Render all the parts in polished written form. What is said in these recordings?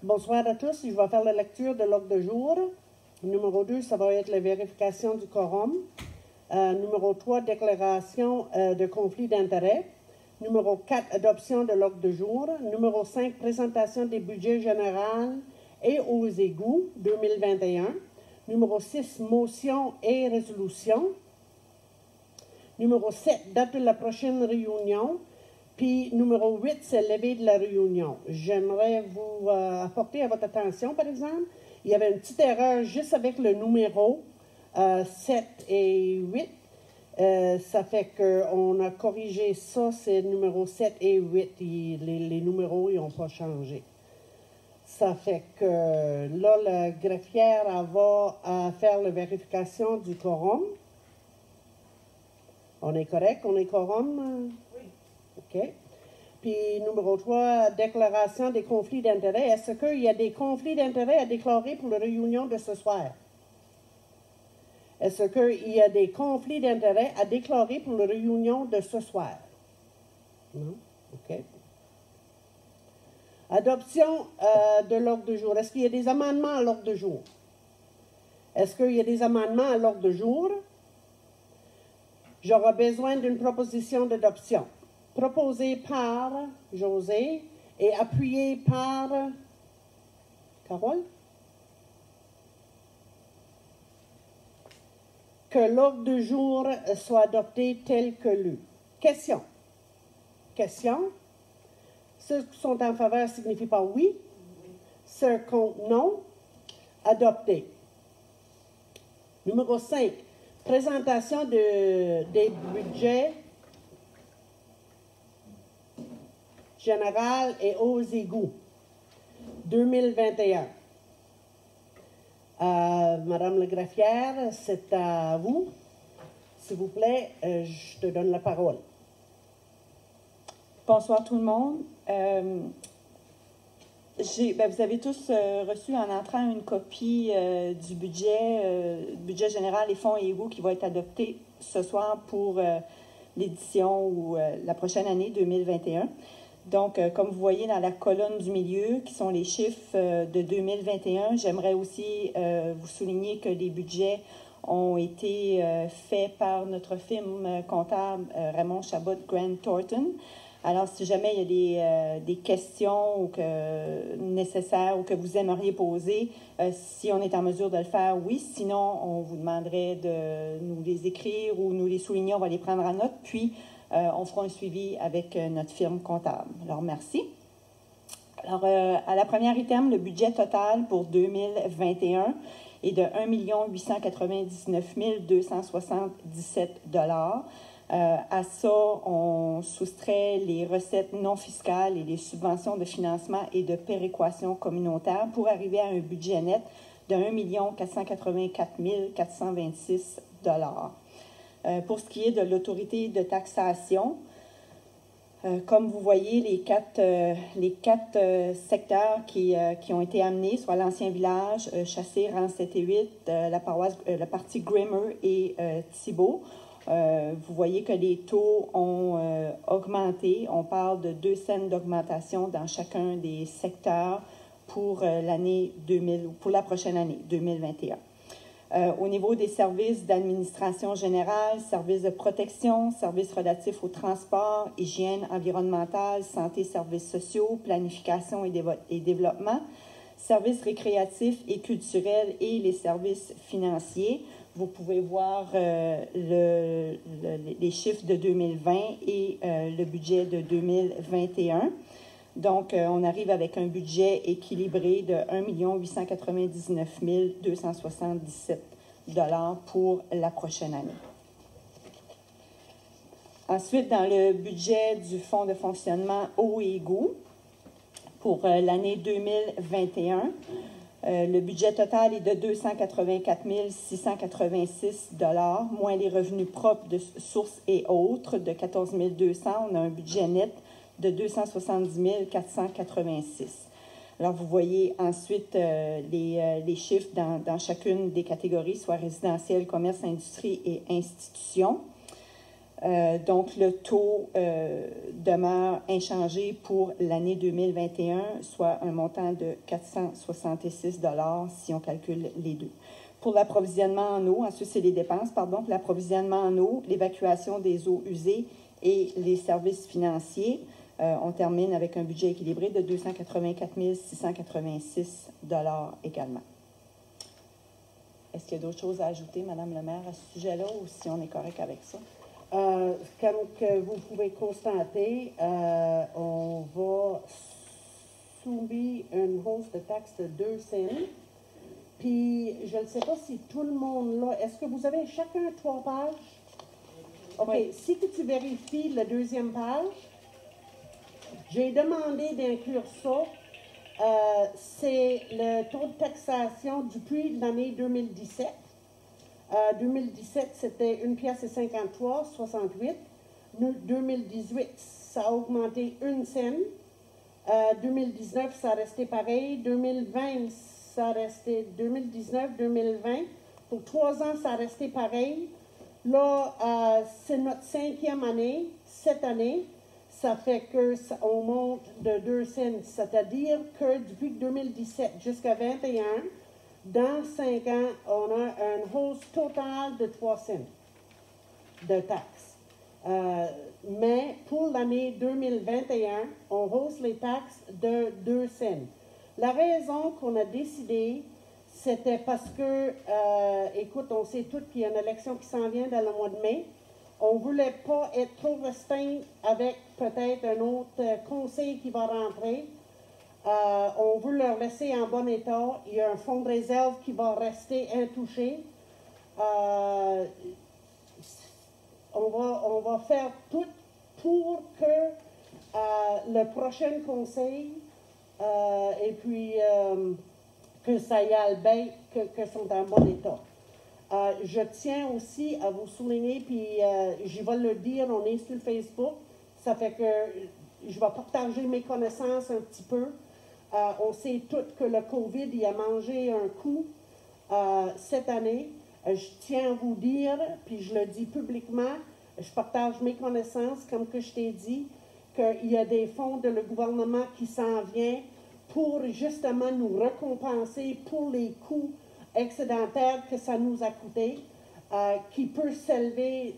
Bonsoir à tous. Je vais faire la lecture de l'ordre de jour. Numéro 2, ça va être la vérification du quorum. Numéro 3, déclaration de conflit d'intérêts. Numéro 4, adoption de l'ordre de jour. Numéro 5, présentation des budgets généraux et aux égouts 2021. Numéro 6, motion et résolution. Numéro 7, date de la prochaine réunion. Puis, numéro 8, c'est levé de la réunion. J'aimerais vous apporter à votre attention, par exemple, il y avait une petite erreur juste avec le numéro 7 et 8. Ça fait qu'on a corrigé ça, c'est numéro 7 et 8. Les numéros, ils n'ont pas changé. Ça fait que là, la greffière elle va faire la vérification du quorum. On est correct? On est quorum? OK. Puis, numéro 3, déclaration des conflits d'intérêts. Est-ce qu'il y a des conflits d'intérêts à déclarer pour la réunion de ce soir? Est-ce qu'il y a des conflits d'intérêts à déclarer pour la réunion de ce soir? Non? OK. Adoption de l'ordre du jour. Est-ce qu'il y a des amendements à l'ordre du jour? Est-ce qu'il y a des amendements à l'ordre du jour? J'aurai besoin d'une proposition d'adoption. Proposée par José et appuyée par Carole. Que l'ordre du jour soit adopté tel que lu. Question. Question. Ceux qui sont en faveur signifient par oui. Ceux contre non. Adopté. Numéro 5. Présentation des budgets général et aux égouts 2021. Madame la greffière, c'est à vous. S'il vous plaît, je te donne la parole. Bonsoir tout le monde. Vous avez tous reçu en entrant une copie du budget général et fonds et égouts qui va être adopté ce soir pour l'édition ou la prochaine année 2021. Donc, comme vous voyez dans la colonne du milieu, qui sont les chiffres de 2021, j'aimerais aussi vous souligner que les budgets ont été faits par notre firme comptable Raymond Chabot Grant Thornton. Alors, si jamais il y a des questions nécessaires ou que vous aimeriez poser, si on est en mesure de le faire, oui. Sinon, on vous demanderait de nous les écrire ou nous les souligner, on va les prendre en note, puis on fera un suivi avec notre firme comptable. Alors, merci. Alors, à la première item, le budget total pour 2021 est de 1 899 277 $. À ça, on soustrait les recettes non fiscales et les subventions de financement et de péréquation communautaire pour arriver à un budget net de 1 484 426 $. Pour ce qui est de l'autorité de taxation, comme vous voyez, les quatre secteurs qui ont été amenés, soit l'ancien village, Chassé, Rang 7 et 8, la partie Grimmer et Thibault, vous voyez que les taux ont augmenté. On parle de 2 cents d'augmentation dans chacun des secteurs pour pour la prochaine année, 2021. Au niveau des services d'administration générale, services de protection, services relatifs au transport, hygiène environnementale, santé, services sociaux, planification et développement, services récréatifs et culturels et les services financiers. Vous pouvez voir les chiffres de 2020 et le budget de 2021. Donc, on arrive avec un budget équilibré de 1 899 277 $ pour la prochaine année. Ensuite, dans le budget du Fonds de fonctionnement eau et égouts pour l'année 2021, le budget total est de 284 686 $, moins les revenus propres de sources et autres de 14 200. On a un budget net de 270 486. Alors, vous voyez ensuite les chiffres dans chacune des catégories, soit résidentiel, commerce, industrie et institutions. Donc, le taux demeure inchangé pour l'année 2021, soit un montant de 466 $ si on calcule les deux. Pour l'approvisionnement en eau, ensuite, c'est les dépenses, pardon, pour l'approvisionnement en eau, l'évacuation des eaux usées et les services financiers, on termine avec un budget équilibré de 284 686 $ également. Est-ce qu'il y a d'autres choses à ajouter, Madame le maire, à ce sujet-là, ou si on est correct avec ça? Comme vous pouvez constater, on va soumettre une hausse de taxe de 2 cents. Puis, je ne sais pas si tout le monde là, est-ce que vous avez chacun 3 pages? OK. Oui. Si que tu vérifies la deuxième page, j'ai demandé d'inclure ça. C'est le taux de taxation depuis l'année 2017. 2017, c'était 1,53 $. 2018, ça a augmenté 1 cent. 2019, ça a resté pareil. 2020, ça a resté 2019, 2020. Pour 3 ans, ça a resté pareil. Là, c'est notre 5e année, cette année. Ça fait qu'on monte de 2 cents. C'est-à-dire que depuis 2017 jusqu'à 2021, dans 5 ans, on a une hausse totale de 3 cents de taxes. Mais pour l'année 2021, on hausse les taxes de 2 cents. La raison qu'on a décidé, c'était parce que, écoute, on sait tous qu'il y a une élection qui s'en vient dans le mois de mai. On ne voulait pas être trop restreint avec peut-être un autre conseil qui va rentrer. On veut leur laisser en bon état. Il y a un fonds de réserve qui va rester intouché. On va faire tout pour que le prochain conseil et puis que ça y aille bien, que sont en bon état. Je tiens aussi à vous souligner, puis je vais le dire, on est sur Facebook, ça fait que je vais partager mes connaissances un petit peu. On sait tous que le COVID il a mangé un coup cette année. Je tiens à vous dire, puis je le dis publiquement, je partage mes connaissances, comme que je t'ai dit, qu'il y a des fonds de le gouvernement qui s'en viennent pour justement nous récompenser pour les coûts excédentaires que ça nous a coûté, qui peut soulever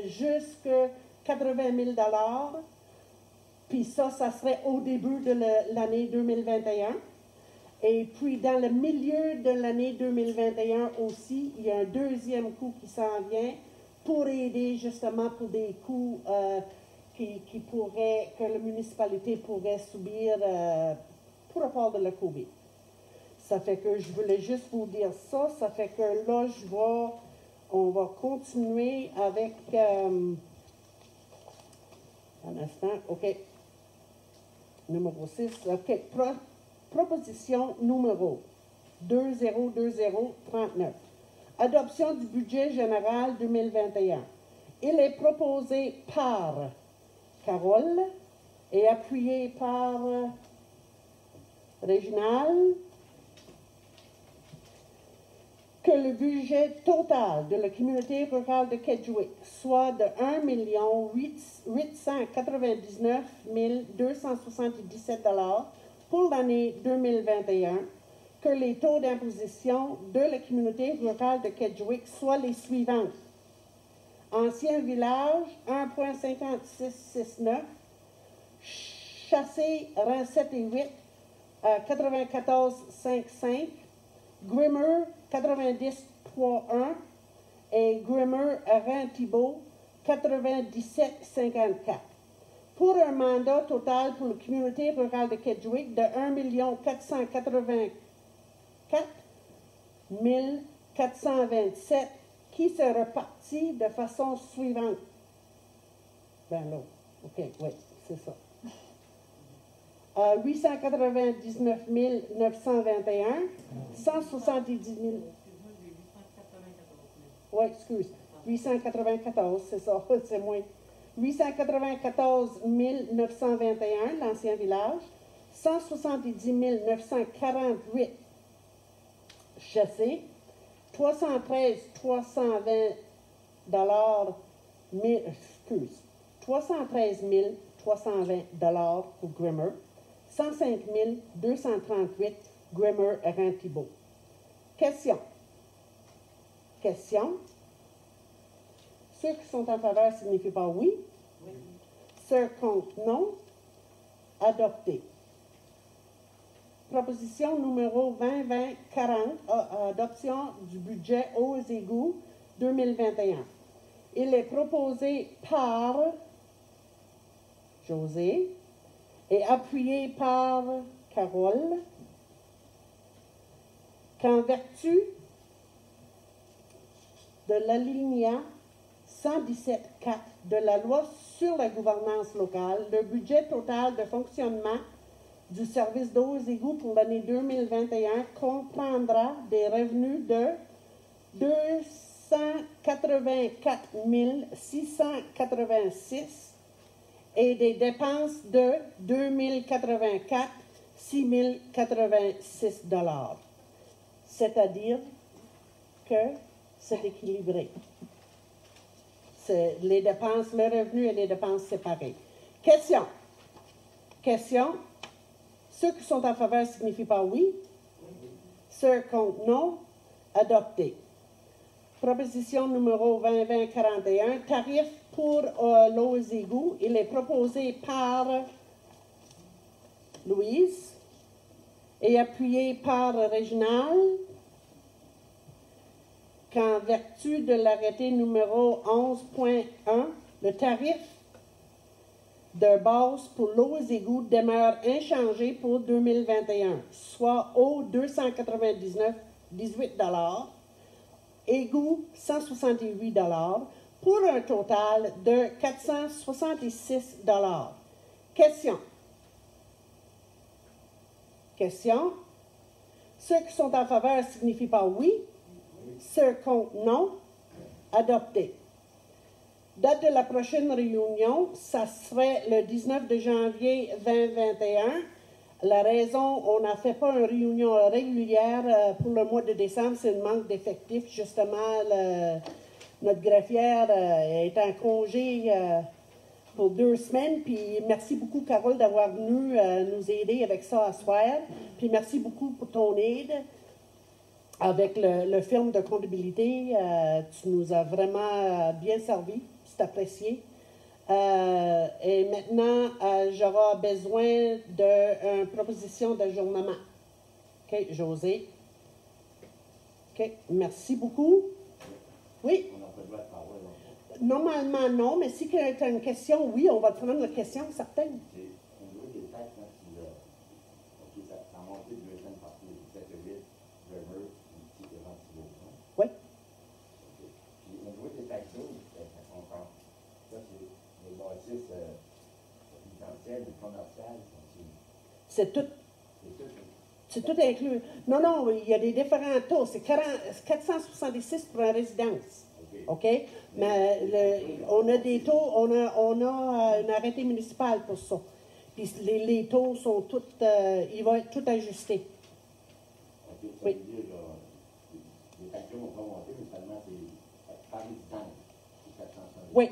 jusqu'à 80 000 $. Puis ça serait au début de l'année 2021. Et puis, dans le milieu de l'année 2021 aussi, il y a un deuxième coup qui s'en vient pour aider justement pour des coûts que la municipalité pourrait subir pour rapport de la COVID. Ça fait que je voulais juste vous dire ça. Ça fait que là, on va continuer avec... un instant, OK. Numéro 6, OK. Proposition numéro 202039. Adoption du budget général 2021. Il est proposé par Carole et appuyé par Réginald que le budget total de la communauté rurale de Kedgewick soit de 1 899 277 $ pour l'année 2021, que les taux d'imposition de la communauté rurale de Kedgewick soient les suivants. Ancien village, 1,5669. Chassé, rang 7 et 8, 94,55. Grimmer, 90,31. Et Grimmer, rang Thibault, 97,54. Pour un mandat total pour la communauté rurale de Kedgewick de 1 484 427 qui se repartit de façon suivante. Ben là, OK, oui, c'est ça. 899 921, 170 000. Oui, excuse. 894, c'est ça, c'est moins. 894 921, l'ancien village. 170 948, Chassé. 313 320 $ 313 320 pour Grimmer, 105 238 Grimmer Rentibeau. Question. Question. Ceux qui sont en faveur signifient par oui. Oui. Ceux contre non. Adopté. Proposition numéro 20-20-40, adoption du budget aux égouts 2021. Il est proposé par José et appuyé par Carole, qu'en vertu de l'alinéa 117.4 de la loi sur la gouvernance locale, le budget total de fonctionnement du service d'eau et égouts pour l'année 2021 comprendra des revenus de 284 686 et des dépenses de 2084 6086 $. C'est-à-dire que c'est équilibré. C'est les dépenses, le revenu et les dépenses séparées. Question. Question. Ceux qui sont en faveur signifient par oui. Ceux contre non. Adopté. Proposition numéro 20-20-41. Tarif pour l'eau et égouts. Il est proposé par Louise et appuyé par Réginald, qu'en vertu de l'arrêté numéro 11.1, le tarif de base pour l'eau et égouts demeure inchangé pour 2021, soit eau 299,18 $, égouts 168 $, pour un total de 466 $. Question. Question. Ceux qui sont en faveur signifient par oui. Ceux contre non. Adopté. Date de la prochaine réunion, ça serait le 19 de janvier 2021. La raison, on n'a fait pas une réunion régulière pour le mois de décembre, c'est un manque d'effectifs. Justement, notre greffière est en congé pour 2 semaines. Puis merci beaucoup, Carole, d'avoir venu nous aider avec ça à soir. Puis merci beaucoup pour ton aide avec le firme de comptabilité. Tu nous as vraiment bien servi. C'est apprécié. Et maintenant, j'aurai besoin d'une proposition d'ajournement. OK, José. OK, merci beaucoup. Oui? Normalement, non, mais si tu as une question, oui, on va te prendre la question, certaine. Au niveau des taxes, OK, ça a monté de 2 cents partout. 7 et 8, Bremer, ici, et Rentibeau. Oui. OK. Puis au niveau des taxes d'eau, ça comprend. Ça, c'est les bâtisses résidentielles et commerciales. C'est tout. C'est tout. C'est tout inclus. Non, non, il y a des différents taux. C'est 466 pour une résidence. OK? Mais on a des taux, on a un arrêté municipal pour ça. Puis les taux sont tous, il va être tout ajusté. OK, ça Oui. veut dire, les factures vont pas monter, mais seulement c'est par résidence. C'est 460. Oui,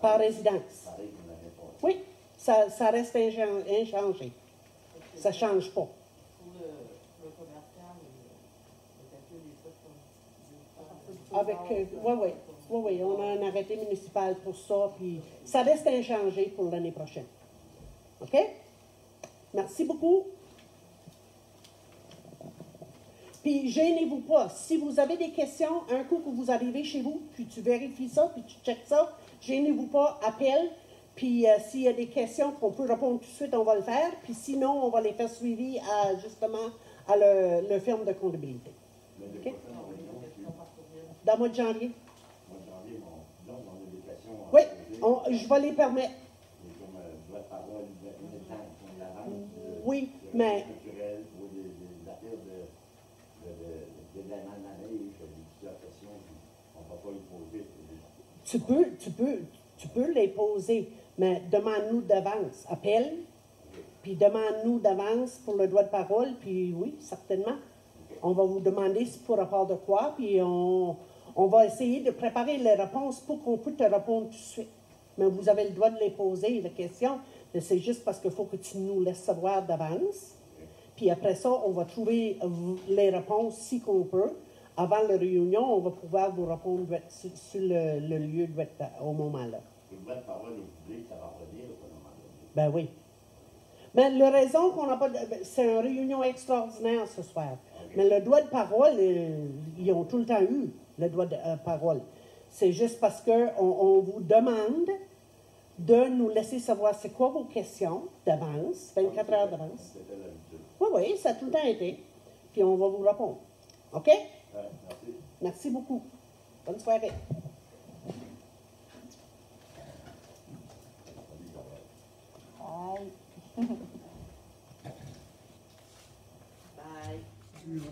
par résidence. Pareil qu'on avait pas. Oui, ça reste inchangé. Ça ne change pas. Pour le commercial, le calcul des frais Avec, oui, on a un arrêté municipal pour ça, puis ça reste inchangé pour l'année prochaine. OK? Merci beaucoup. Puis, gênez-vous pas. Si vous avez des questions, un coup que vous arrivez chez vous, puis tu vérifies ça, puis tu checkes ça, gênez-vous pas, appelle. Puis, s'il y a des questions qu'on peut répondre tout de suite, on va le faire. Puis, sinon, on va les faire suivre justement à le firme de comptabilité. OK? Dans le mois de janvier. Oui, je vais les permettre. Oui, mais... Tu peux les poser, mais demande-nous d'avance. Appelle, puis demande-nous d'avance pour le droit de parole, puis oui, certainement. On va vous demander pour rapport de quoi, puis on On va essayer de préparer les réponses pour qu'on puisse te répondre tout de suite. Mais vous avez le droit de les poser, les questions. Mais c'est juste parce qu'il faut que tu nous laisses savoir d'avance. Puis après ça, on va trouver les réponses si qu'on peut. Avant la réunion, on va pouvoir vous répondre sur le lieu au moment-là. Le droit de parole au public, ça va revenir au moment donné. Ben oui. Mais la raison qu'on n'a pas... C'est une réunion extraordinaire ce soir. Okay. Mais le droit de parole, ils ont tout le temps eu le droit de parole. C'est juste parce qu'on vous demande de nous laisser savoir c'est quoi vos questions d'avance, 24 heures d'avance. C'était l'habitude. Oui, oui, ça a tout le temps été. Puis on va vous répondre. OK? Merci. Merci beaucoup. Bonne soirée. Bye. Bye.